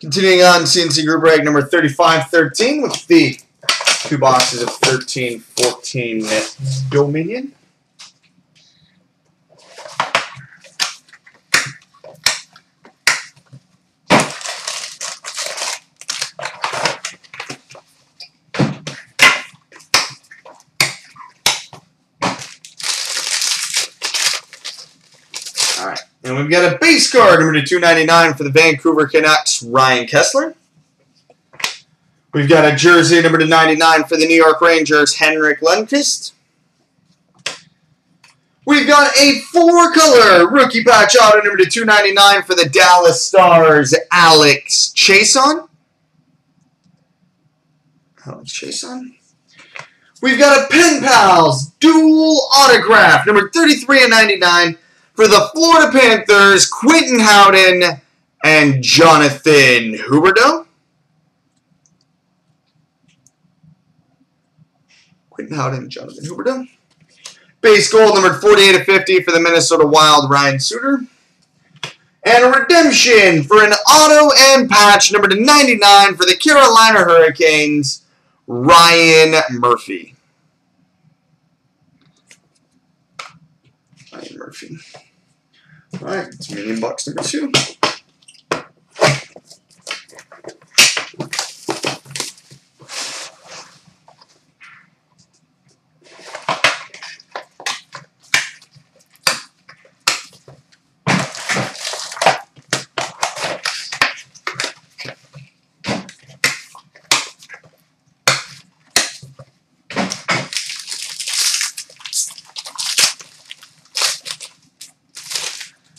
Continuing on, CNC Group Break number 3513 with the 2 boxes of 13-14 Dominion. All right, and we've got a base card, number 299 for the Vancouver Canucks, Ryan Kesler. We've got a jersey, number 99 for the New York Rangers, Henrik Lundqvist. We've got a 4-color rookie patch auto, number 299 for the Dallas Stars, Alex Chiasson. We've got a Pen Pals dual autograph, number 33/99 for the Florida Panthers, Quentin Howden and Jonathan Huberdeau. Base gold, numbered 48/50 for the Minnesota Wild, Ryan Suter. And a redemption for an auto and patch, number 99 for the Carolina Hurricanes, Ryan Murphy. All right, it's medium box number 2.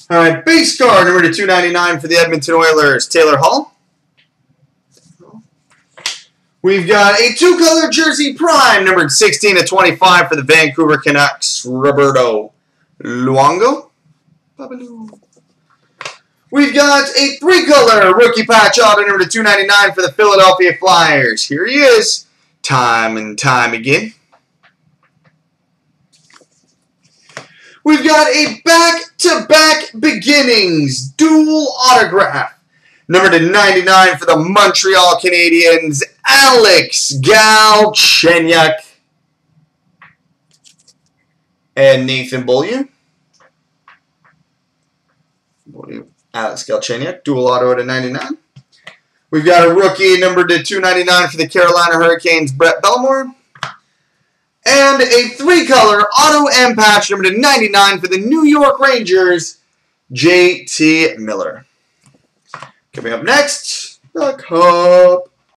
All right, base card, number 299 for the Edmonton Oilers, Taylor Hall. We've got a 2-color jersey prime, numbered 16/25 for the Vancouver Canucks, Roberto Luongo. We've got a 3-color rookie patch auto, number 299 for the Philadelphia Flyers. Here he is, time and time again. We've got a back-to-back beginnings dual autograph. Number 99 for the Montreal Canadiens, Alex Galchenyuk. And Nathan Beaulieu. Alex Galchenyuk, dual auto to 99. We've got a rookie number 299 for the Carolina Hurricanes, Brett Bellemore. And a 3-color auto and patch, number 99 for the New York Rangers, JT Miller. Coming up next, the Cup.